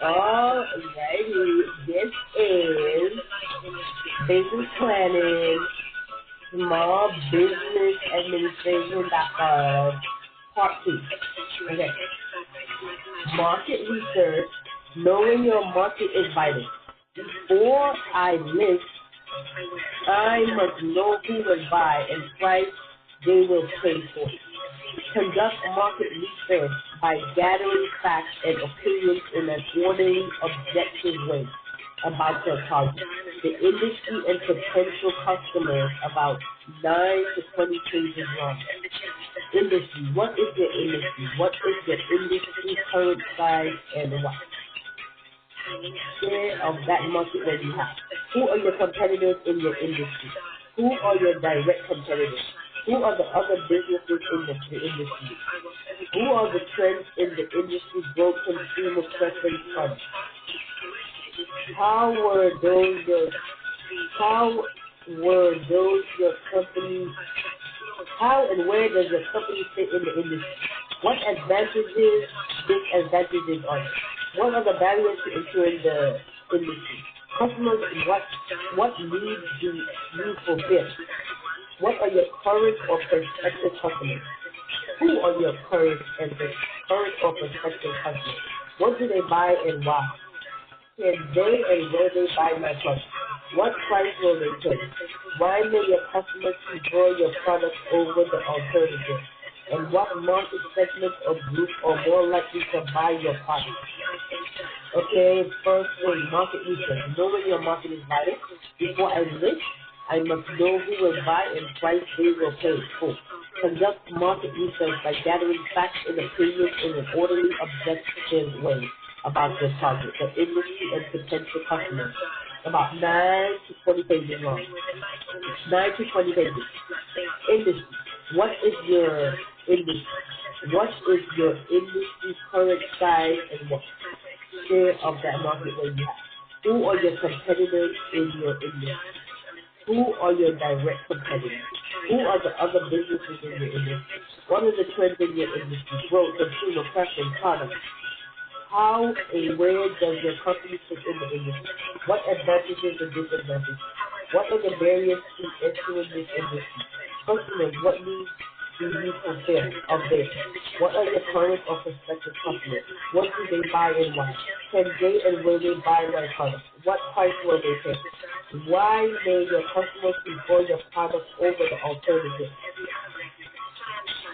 Alrighty, this is Business Planning, Small Business Administration.com, Part 2. Okay. Market research, knowing your market is vital. Before I list, I must know who will buy and price they will pay for. Conduct market research by gathering facts and opinions in an orderly, objective way about your target, the industry and potential customers, about 9 to 20 pages long. Industry. What is your industry? What is your industry current size and what? Share of that market that you have. Who are your competitors in your industry? Who are your direct competitors? Who are the other businesses in the industry? Who are the trends in the industry growth consumer preference products? How were those your company? How and where does your company fit in the industry? What advantages, disadvantages are there? What are the barriers to entering the industry? Customers, what needs do you fulfill? What are your current or prospective customers? Who are your current or prospective customers? What do they buy and why? Can they and where they buy my product? What price will they pay? Why may your customers prefer your product over the alternative? And what market segments or groups are more likely to buy your product? Okay, first thing, market research. Knowing your market is vital. Before I list, I must know who will buy and price they will pay for. Conduct market research by gathering facts and opinions in an orderly, objective way about your target, the industry and potential customers. About 9 to 20 pages long. 9 to 20 pages. Industry. What is your industry? What is your industry current size and what? Share of that market where you have. Who are your competitors in your industry? Who are your direct competitors? Who are the other businesses in your industry? What are the trends in your industry? Growth, consumer preference, products. How and where does your company fit in the industry? What advantages and disadvantages? What are the barriers to entering this industry? Customers, what needs do you fulfill of this? What are your current or prospective customers? What do they buy and why? Can they and will they buy my product? What price will they pay? Why may your customers prefer your product over the alternative?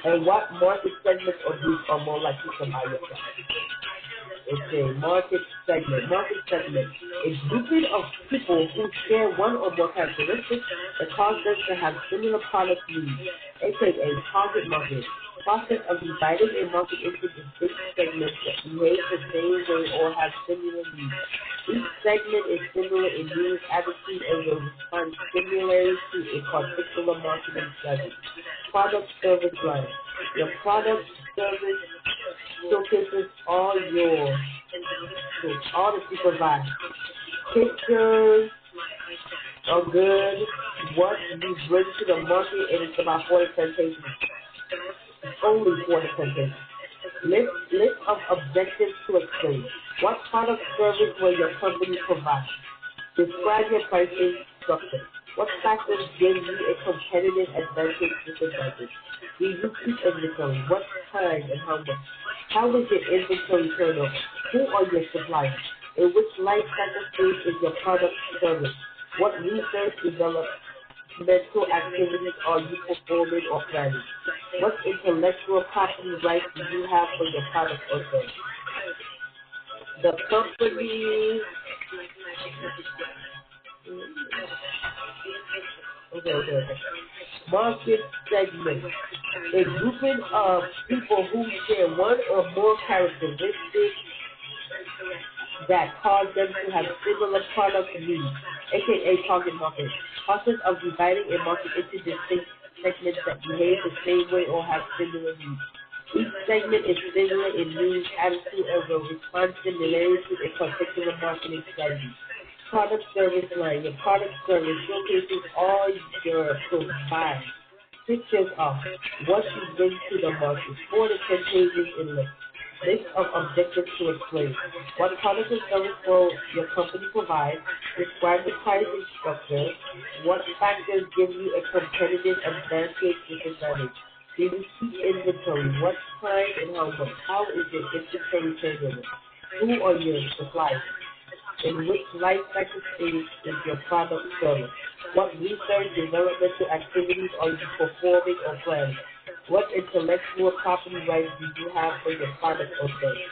And what market segments or groups are more likely to buy your product? Okay, market segment. Market segment is grouping of people who share one or more characteristics that cause them to have similar product needs, aka target market. Process of dividing a market into distinct segments that behave the same way or have similar needs. Each segment is similar in needs, attitude, and will respond similarly to a particular marketing strategy. Product service line. Your product service showcases all that you provide. Pictures are good. What you bring to the market, and it's about 4 to 10 pages. Only 4 to 10 pages. List of objectives to explain. What product service will your company provide? Describe your pricing structure. What factors give you a competitive advantage, disadvantage? Do you keep inventory? What time and how much? How is your inventory turnover? Who are your suppliers? In which life cycle stage is your product service? What research developmental activities are you performing or planning? What intellectual property rights do you have for your product or service? The company. Okay. Market segment. A grouping of people who share one or more characteristics that cause them to have similar product needs, aka target market. Process of dividing a market into distinct segments that behave the same way or have similar needs. Each segment is similar in needs, attitude, and will respond similarly to a particular marketing strategy. Product service line. Your product service showcases all your provide. Pictures of what you bring to the market. 4 to 10 pages in length. List of objectives to explain. What product or service will your company provide? Describe the pricing structure. What factors give you a competitive advantage disadvantage? Do you keep inventory? What kind and how much? How is your inventory turnover? Who are your suppliers? In which life cycle stage is your product service? What research developmental activities are you performing or planning? What intellectual property rights do you have for your product or service?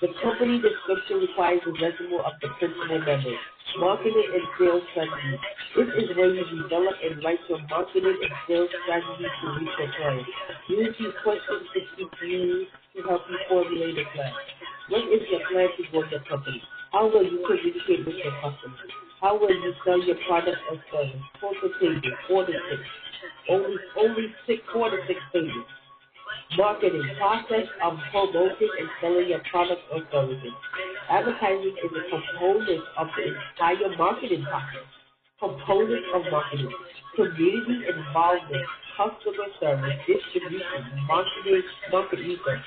The company description requires a resume of the principal members. Marketing and sales strategy. This is where you develop and write your marketing and sales strategy to reach your clients. Use these questions to keep you to help you formulate a plan. What is your plan to grow your company? How will you communicate with your customers? How will you sell your product or service? Total pages, 4 to 6. Only 4 to 6 pages. Marketing, process of promoting and selling your products or services. Advertising is a component of the entire marketing process. Components of marketing, community involvement, customer service, distribution, market research,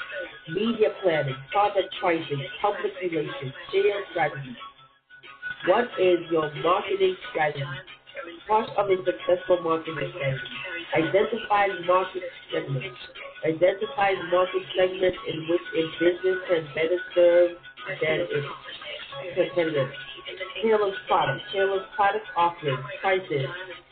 media planning, product pricing, public relations, sales strategy. What is your marketing strategy? Part of a successful marketing strategy. Identify market segments. Identify market segments in which a business can better serve than its competitors. Tailored product offerings, prices,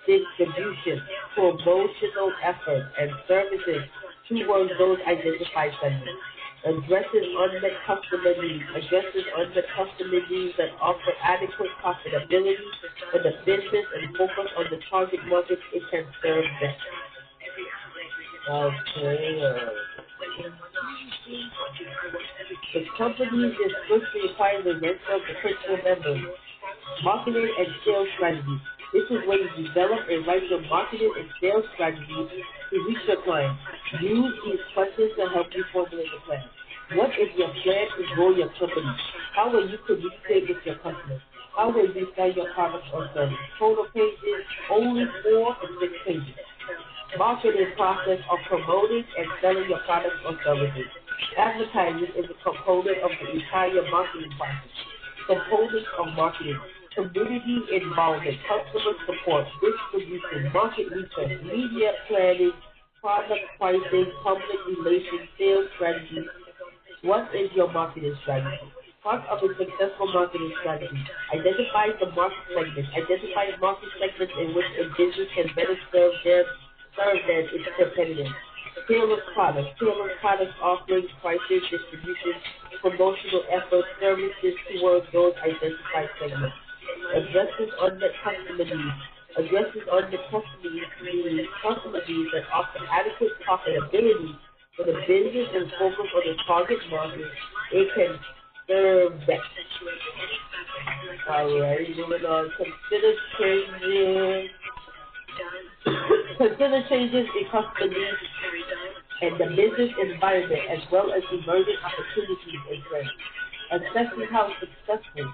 distribution, promotional efforts, and services towards those identified segments. Addresses unmet customer needs. Addresses unmet customer needs that offer adequate profitability for the business and focus on the target markets it can serve best. Okay. The company is supposed to require the rest of the principal members. Marketing and sales strategy. This is where you develop and write your marketing and sales strategy to reach your clients. Use these questions to help you formulate a plan. What is your plan to grow your company? How will you communicate with your customers? How will you sell your products or service? Total pages, only 4 to 6 pages. Marketing process of promoting and selling your products or services. Advertising is a component of the entire marketing process. Components of marketing. Community involvement, customer support, distribution, market research, media planning, product pricing, public relations, sales strategy. What is your marketing strategy? Part of a successful marketing strategy. Identify the market segments. Identify market segments in which a business can better serve than its competitors. Tailored products offerings, prices, distribution, promotional efforts, services towards those identified segments. Addresses unmet customer needs. Addresses unmet customer needs that offer adequate profitability for the business and focus on the target market it can serve best. Alright, moving on. Consider changes in customer needs and the business environment as well as emerging opportunities and trends. Assessing how successful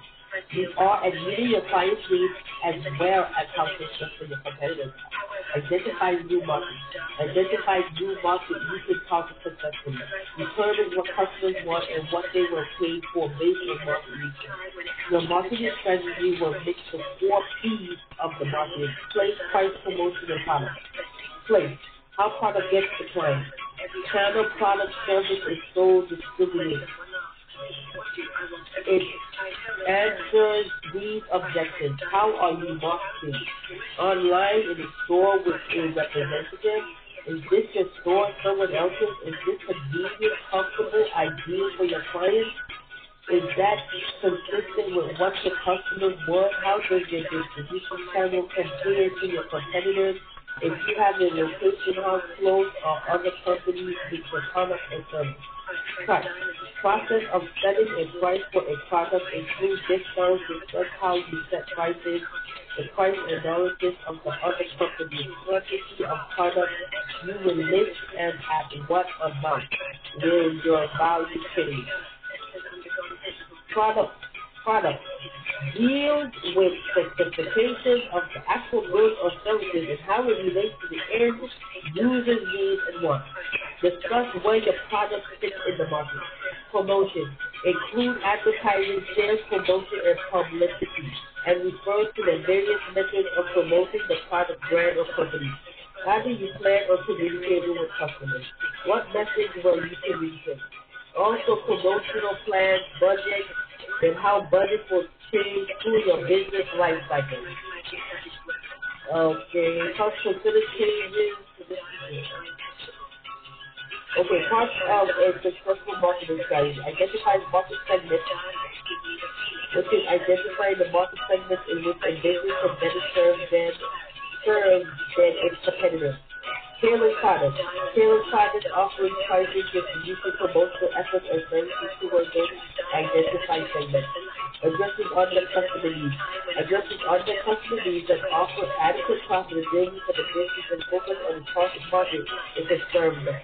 you are at meeting your clients' needs as well as how successful your competitors are. Identify new markets. Identify new markets you can target successfully. Determine what customers want and what they will pay for based on market research. Your marketing strategy will mix the 4 P's of the marketing: place, price, promotion, and product. Place. How product gets to client. Channel, product, service is sold, distributed. It answers these objectives. How are you marketing? Online, in a store with a representative? Is this your store, someone else's? Is this convenient, comfortable, ideal for your clients? Is that consistent with what your customers want? How does your distribution channel compare to your competitors? If you have a location house close or other companies with your product and service. Price. Process of setting a price for a product includes discounts, discuss how you set prices, the price analysis of the other company's quantity of products you will list, and at what amount will your value change. Product. deals with specifications of the actual goods or services and how it relates to the end user's needs and wants. Discuss where your product fits in the market. Promotion. Include advertising, sales, promotion, and publicity, and refer to the various methods of promoting the product, brand, or company. How do you plan on communicating with customers? What message will you communicate? Also, promotional plans, budget, and how budget will change through your business life cycle. Okay, how to consider changes to this position. Okay, part of a successful marketing strategy. Identify market segments, which is identifying the market segments in which a business can better serve than its competitors. Tailored products. Tailored products offering pricing, distribution, promotional efforts, and services towards those identified segments. Addressing under customer needs. Addressing under customer needs that offer adequate profitability for the business and focus on the target market is to serve them.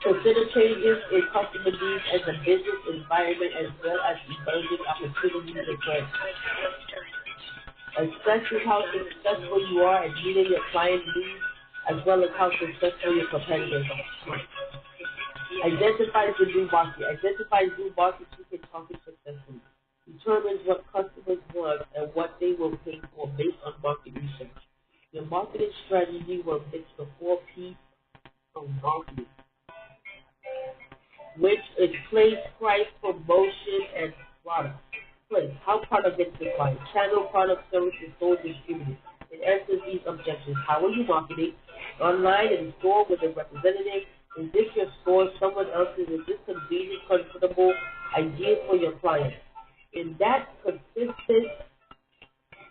Consider changes in customer needs as a business environment as well as emerging opportunities and threats. Especially how successful you are at meeting your client needs as well as how successful your competitors are. Identifies the new market. Identifies new markets you can target successfully. Determines what customers want and what they will pay for based on market research. Your marketing strategy will mix the 4 P's of marketing, which is place, price, promotion, and product. Place. How product gets defined. Channel, product, services, sold, distributed. It answers these objections. How are you marketing? Online and in store with a representative. Is this your store, someone else's? Is this convenient, comfortable, ideal for your client? Is that consistent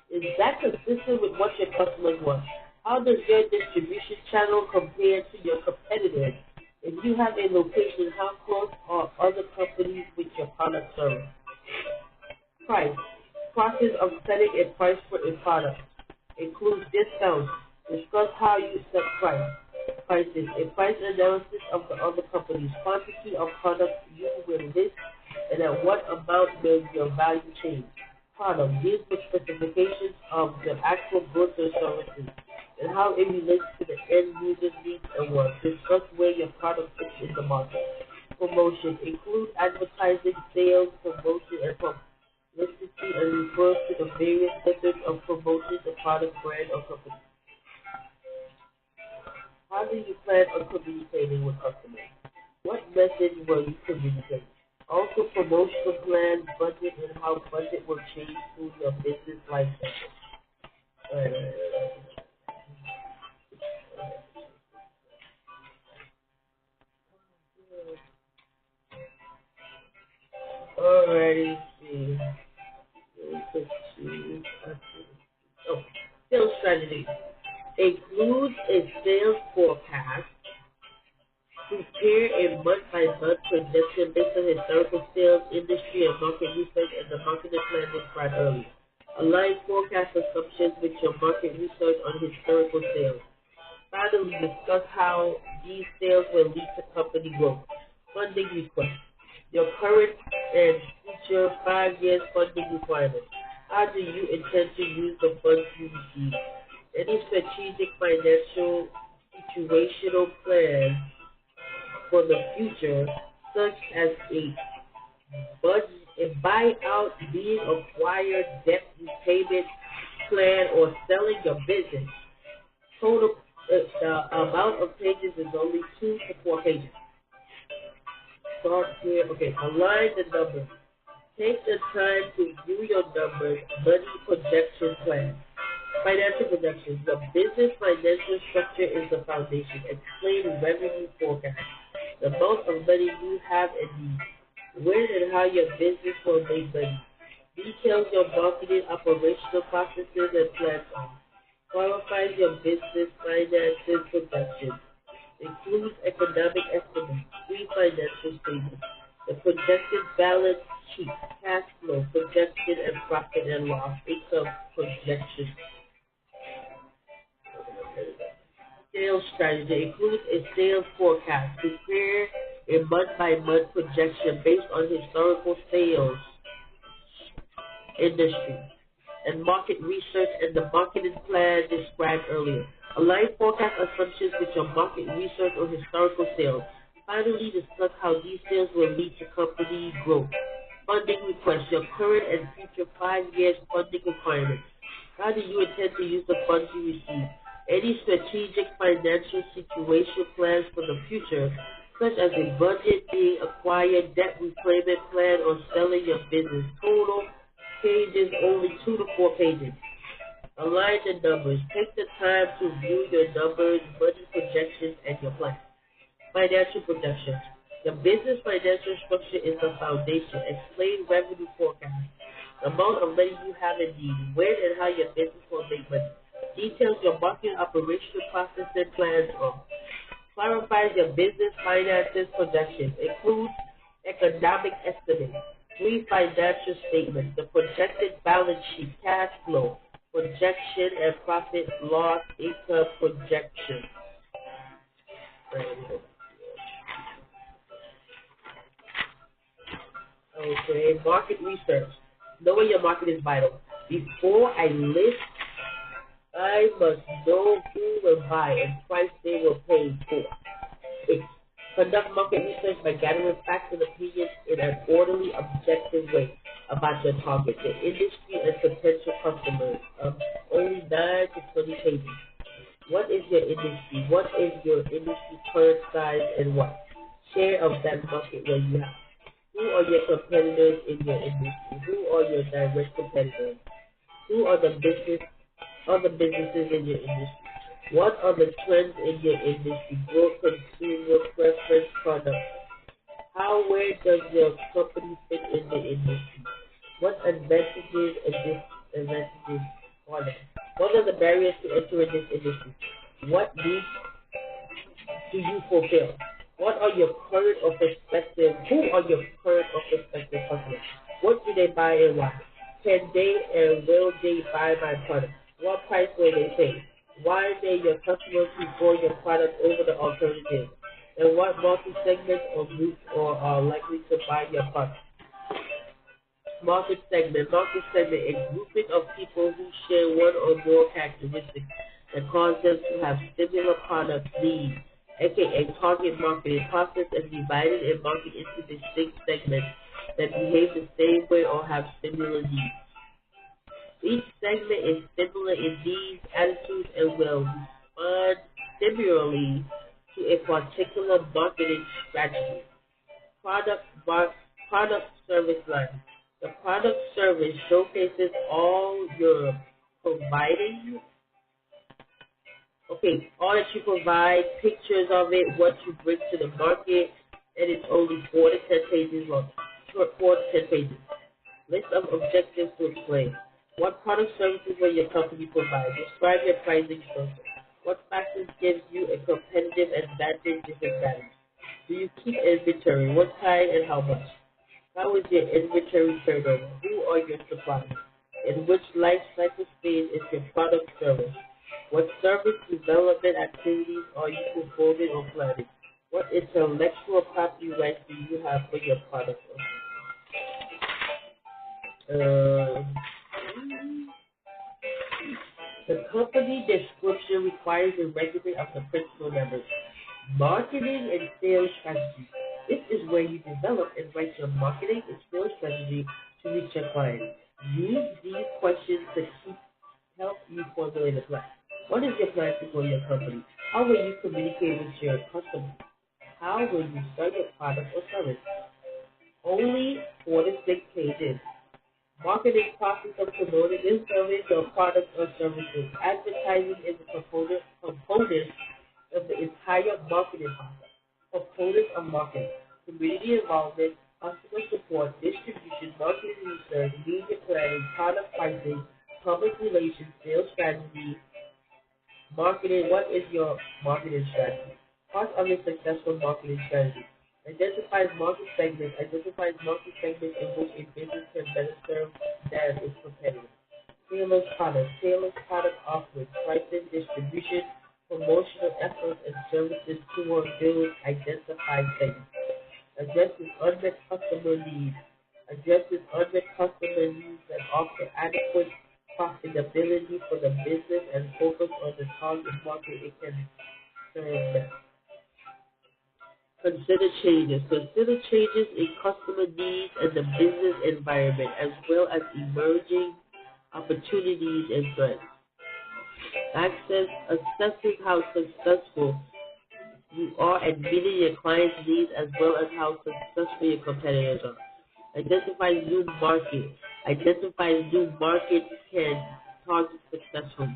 with what your customers want? How does your distribution channel compare to your competitors? If you have a location, how close are other companies with your product service? Price. Process of setting a price for a product. Includes discounts. Discuss how you set prices. A price analysis of the other companies. Quantity of products you will list and at what amount will your value change. Product. Deals with specifications of the actual goods or services and how it relates to the end user's needs and wants. Discuss where your product fits in the market. Promotion. Include advertising, sales, promotion, and publicity and refers to the various methods of promoting the product, brand, or company. How do you plan on communicating with customers? What message will you communicate? Also, promotional plans, budget, and how budget will change through your business life cycle. Alrighty, see. Oh, sales strategy. Includes a sales forecast. Prepare a month-by-month projection based on historical sales, industry, and market research and the marketing plan described earlier. Align forecast assumptions with your market research on historical sales. Finally, discuss how these sales will lead to company growth. Funding request. Your current and future 5 years funding requirements. How do you intend to use the funds you receive? Any strategic financial situational plan for the future, such as a buyout, being acquired, debt repayment plan, or selling your business. Total the amount of pages is only 2 to 4 pages. Start here. Okay, align the numbers. Take the time to view your numbers, money projection plan. Financial projections. The business financial structure is the foundation. Explain revenue forecast. The amount of money you have and need. When and how your business will make money. Details your marketing, operational processes, and platforms. Qualifies your business finances projections. Includes economic estimates, free financial statements, the projected balance sheet, cash flow, projection and profit and loss, income projection. Sales strategy includes a sales forecast. Prepare a month-by-month projection based on historical sales. industry, and market research and the marketing plan described earlier. Align forecast assumptions with your market research or historical sales. Finally, discuss how these sales will lead to company growth. Funding requests, your current and future 5 years funding requirements. How do you intend to use the funds you receive? Any strategic financial situation plans for the future, such as a budget, being acquired, debt repayment plan, or selling your business. Total pages, only 2 to 4 pages. Align the numbers. Take the time to view your numbers, budget projections, and your plan. Financial projections. The business financial structure is the foundation. Explain revenue forecast. The amount of money you have in need. When and how your business will make money. Details your marketing operational process and plans of. Clarifies your business finances projections. Includes economic estimates. 3 financial statements. The projected balance sheet, cash flow, projection, and profit, loss, income projection. Okay, market research. Knowing your market is vital. Before I list, I must know who will buy and price they will pay for. 6. Conduct market research by gathering facts and opinions in an orderly, objective way about your target, the industry, and potential customers. Only 9 to 20 pages. What is your industry? What is your industry current size and what? Share of that market where you have. Who are your competitors in your industry? Who are your direct competitors? Who are the businesses in your industry? What are the trends in your industry? Growth, consumer preference, products. Where does your company fit in the industry? What advantages and disadvantages are there? What are the barriers to enter in this industry? What needs do you fulfill? What are your current or prospective? Who are your current or prospective customers? What do they buy and why? Can they and will they buy my product? What price will they pay? Why are they your customers before your product over the alternative? And what market segments or groups are likely to buy your product? Market segment. Market segment, a grouping of people who share one or more characteristics that cause them to have similar product needs, aka target marketing process, and divided and market into distinct segments that behave the same way or have similar needs. Each segment is similar in needs, attitudes, and will respond similarly to a particular marketing strategy. Product service line. The product service showcases all you're providing. All that you provide, pictures of it, what you bring to the market, and it's only 4 to 10 pages long. 4 to 10 pages. List of objectives to explain. What product services will your company provide? Describe your pricing structure. What factors gives you a competitive advantage, disadvantage? Do you keep inventory? What kind and how much? How is your inventory turnover? Who are your suppliers? In which life cycle stage is your product service? What service development activities are you performing or planning? What intellectual property rights do you have for your product? The company description requires a resume of the principal members. Marketing and sales strategy. This is where you develop and write your marketing and sales strategy to reach your clients. Use these questions to help you formulate a plan. What is your plan to grow your company? How will you communicate with your customers? How will you sell your product or service? Only 4 to 6 pages. Marketing process of promoting this service or product or services. Advertising is a component of the entire marketing process. Components of marketing: community involvement, customer support, distribution, marketing research, media planning, product pricing, public relations, sales strategy. Marketing. What is your marketing strategy? Part of a successful marketing strategy. Identifies market segments in which a business can better serve than its competitors. Tailors product offerings, pricing, distribution, promotional efforts, and services toward build identified segments. Addresses unmet customer needs. addresses unmet customer needs and offer adequate profitability for the business and focus on the target market it can serve best. Consider changes. Consider changes in customer needs and the business environment, as well as emerging opportunities and threats. Assessing how successful you are at meeting your clients' needs, as well as how successful your competitors are. Identify new markets. Identify new markets can target successfully.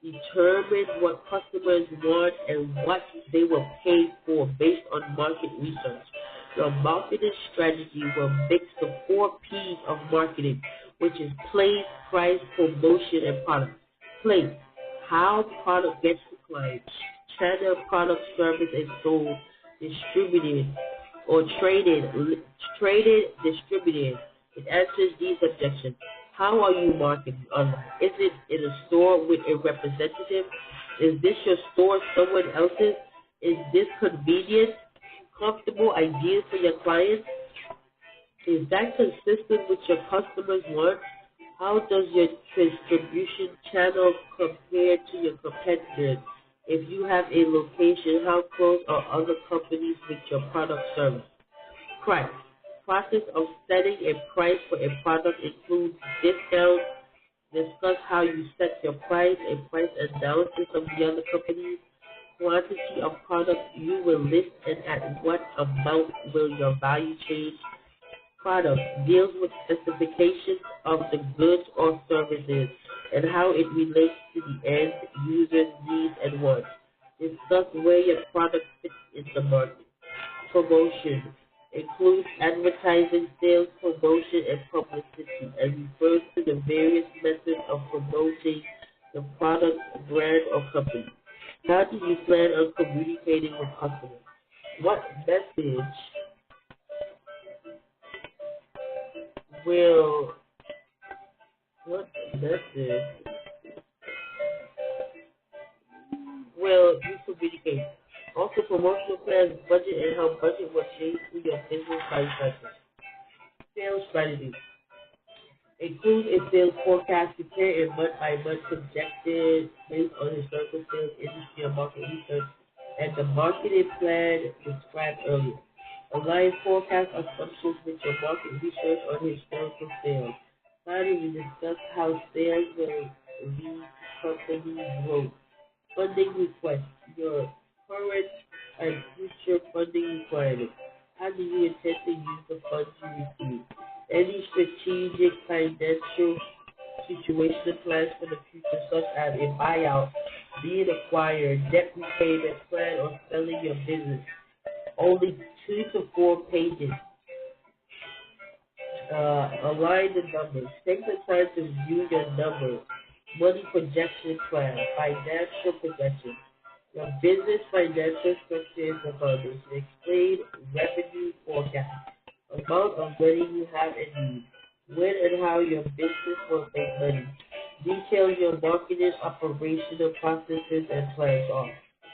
Determine what customers want and what they will pay for based on market research. Your marketing strategy will mix the 4 P's of marketing, which is place, price, promotion, and product. Place, how product gets to clients. Channel, product, service, and sold, distributed, or distributed. It answers these objections. How are you marketing online? Is it in a store with a representative? Is this your store someone else's? Is this convenient, comfortable, ideal for your clients? Is that consistent with your customers' wants? How does your distribution channel compare to your competitors? If you have a location, how close are other companies with your product service? Price. Process of setting a price for a product includes discounts. Discuss how you set your price, a price analysis of the other companies, quantity of products you will list, and at what amount will your value change. Product deals with specifications of the goods or services and how it relates to the end user's needs and wants. Discuss where your product fits in the market. Promotion includes advertising, sales, promotion, and publicity, and refers to the various methods of promoting the product, brand, or company. How do you plan on communicating with customers? What message will you communicate? Also, promotional plans, budget, and how budget will change through your business life cycle. Sales strategy includes a sales forecast prepared and month-by-month projected based on historical sales, industry, and market research, and the marketing plan described earlier. Align forecast assumptions with your market research on historical sales. Finally, discuss how sales will lead company growth. Funding request, your current and future funding requirements. How do you intend to use the funds you receive? Any strategic financial situation plans for the future, such as a buyout, being acquired, debt repayment plan, or selling your business. Only 2 to 4 pages. Align the numbers. Take the time to view your numbers. Money projection plan, financial projection. Your business financial structure is the foundation. Explain revenue forecast. Amount of money you have and need. When and how your business will make money. Detail your marketing, operational processes, and plans are.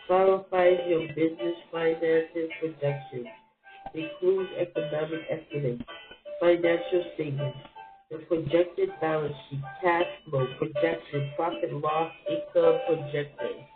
Clarifies your business finances projections. Includes economic estimates. Financial statements. The projected balance sheet, cash flow, projection, profit, loss, income, projection.